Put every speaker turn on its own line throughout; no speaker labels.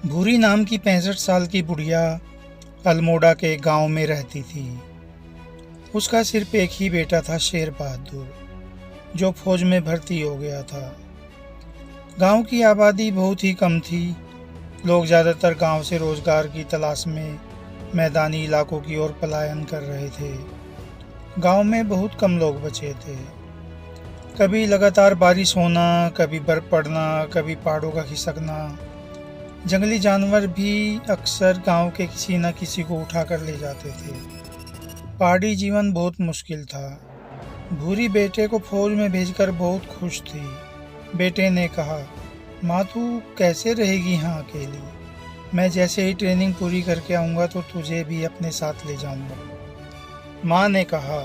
भूरी नाम की 65 साल की बुढ़िया अल्मोड़ा के गांव में रहती थी। उसका सिर्फ एक ही बेटा था, शेर बहादुर, जो फौज में भर्ती हो गया था। गांव की आबादी बहुत ही कम थी। लोग ज़्यादातर गांव से रोजगार की तलाश में मैदानी इलाकों की ओर पलायन कर रहे थे। गांव में बहुत कम लोग बचे थे। कभी लगातार बारिश होना, कभी बर्फ पड़ना, कभी पहाड़ों का खिसकना। जंगली जानवर भी अक्सर गांव के किसी न किसी को उठा कर ले जाते थे। पहाड़ी जीवन बहुत मुश्किल था। भूरी बेटे को फौज में भेजकर बहुत खुश थी। बेटे ने कहा, माँ तू कैसे रहेगी यहाँ अकेली? मैं जैसे ही ट्रेनिंग पूरी करके आऊँगा तो तुझे भी अपने साथ ले जाऊँगा। माँ ने कहा,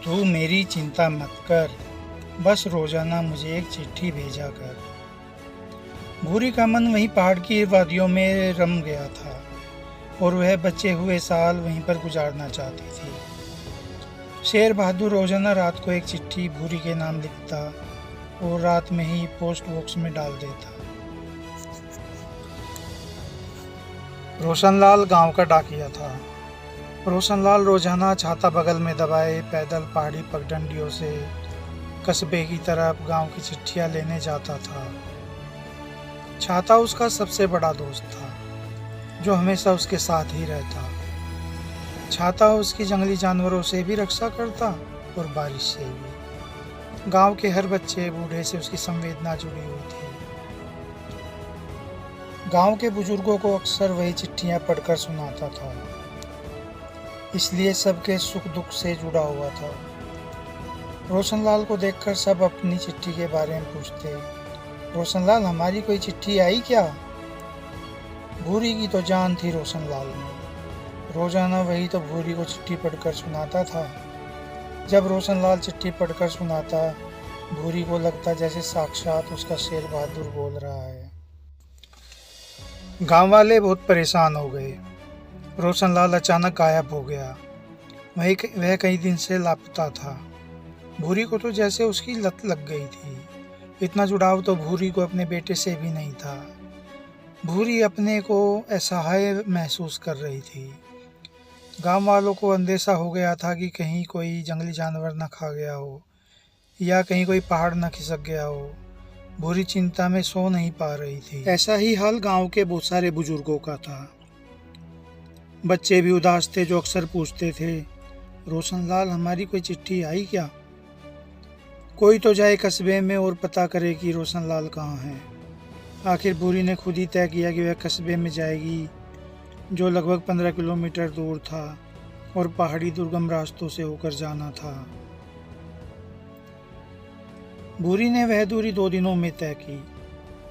तू मेरी चिंता मत कर, बस रोजाना मुझे एक चिट्ठी भेजा कर। भूरी का मन वहीं पहाड़ की वादियों में रम गया था और वह बचे हुए साल वहीं पर गुजारना चाहती थी। शेर बहादुर रोजाना रात को एक चिट्ठी भूरी के नाम लिखता और रात में ही पोस्ट बॉक्स में डाल देता। रोशनलाल गांव का डाकिया था। रोशनलाल रोजाना छाता बगल में दबाए पैदल पहाड़ी पगडंडियों से कस्बे की तरफ गांव की चिट्ठियां लेने जाता था। छाता उसका सबसे बड़ा दोस्त था, जो हमेशा उसके साथ ही रहता। छाता उसकी जंगली जानवरों से भी रक्षा करता और बारिश से भी। गांव के हर बच्चे बूढ़े से उसकी संवेदना जुड़ी हुई थी। गांव के बुजुर्गों को अक्सर वही चिट्ठियां पढ़कर सुनाता था, इसलिए सबके सुख दुख से जुड़ा हुआ था। रोशनलाल को देखकर सब अपनी चिट्ठी के बारे में पूछते। रोशनलाल, हमारी कोई चिट्ठी आई क्या? भूरी की तो जान थी रोशनलाल में। रोजाना वही तो भूरी को चिट्ठी पढ़कर सुनाता था। जब रोशनलाल चिट्ठी पढ़कर सुनाता, भूरी को लगता जैसे साक्षात उसका शेर बहादुर बोल रहा है। गांव वाले बहुत परेशान हो गए। रोशनलाल अचानक गायब हो गया। वह कई दिन से लापता था। भूरी को तो जैसे उसकी लत लग गई थी। इतना जुड़ाव तो भूरी को अपने बेटे से भी नहीं था। भूरी अपने को असहाय महसूस कर रही थी। गांव वालों को अंदेशा हो गया था कि कहीं कोई जंगली जानवर न खा गया हो या कहीं कोई पहाड़ न खिसक गया हो। भूरी चिंता में सो नहीं पा रही थी। ऐसा ही हाल गांव के बहुत सारे बुजुर्गों का था। बच्चे भी उदास थे, जो अक्सर पूछते थे, रोशनलाल, हमारी कोई चिट्ठी आई क्या? कोई तो जाए कस्बे में और पता करे कि रोशनलाल कहाँ है। आखिर भूरी ने खुद ही तय किया कि वह कस्बे में जाएगी, जो लगभग 15 किलोमीटर दूर था और पहाड़ी दुर्गम रास्तों से होकर जाना था। भूरी ने वह दूरी 2 दिनों में तय की।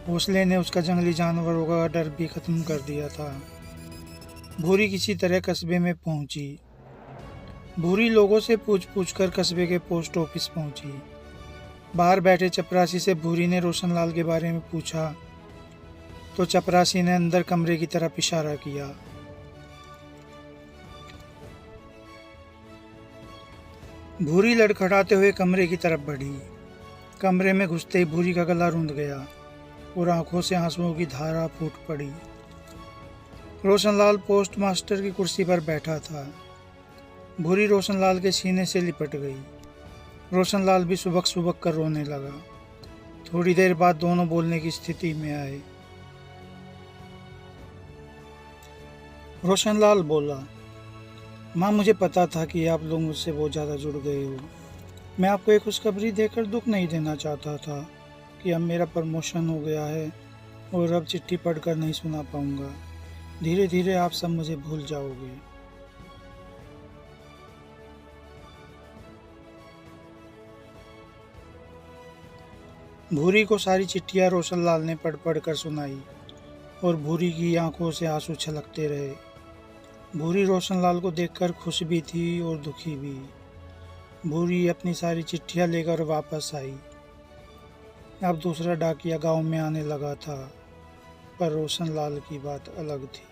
हौसले ने उसका जंगली जानवरों का डर भी खत्म कर दिया था। भूरी किसी तरह कस्बे में पहुंची। भूरी लोगों से पूछ पूछ कर कस्बे के पोस्ट ऑफिस पहुंची। बाहर बैठे चपरासी से भूरी ने रोशनलाल के बारे में पूछा तो चपरासी ने अंदर कमरे की तरफ इशारा किया। भूरी लड़खड़ाते हुए कमरे की तरफ बढ़ी। कमरे में घुसते ही भूरी का गला रुंध गया और आंखों से आंसुओं की धारा फूट पड़ी। रोशनलाल पोस्ट मास्टर की कुर्सी पर बैठा था। भूरी रोशनलाल के सीने से लिपट गई। रोशनलाल भी सुबक सुबक कर रोने लगा। थोड़ी देर बाद दोनों बोलने की स्थिति में आए। रोशनलाल बोला, माँ, मुझे पता था कि आप लोग मुझसे बहुत ज़्यादा जुड़ गए हो। मैं आपको एक खुशखबरी देकर दुख नहीं देना चाहता था कि अब मेरा प्रमोशन हो गया है और अब चिट्ठी पढ़कर नहीं सुना पाऊँगा। धीरे धीरे आप सब मुझे भूल जाओगे। भूरी को सारी चिट्ठियाँ रोशनलाल ने पढ़ पढ़ कर सुनाई और भूरी की आंखों से आंसू छलकते रहे। भूरी रोशनलाल को देखकर खुश भी थी और दुखी भी। भूरी अपनी सारी चिट्ठियाँ लेकर वापस आई। अब दूसरा डाकिया गांव में आने लगा था, पर रोशनलाल की बात अलग थी।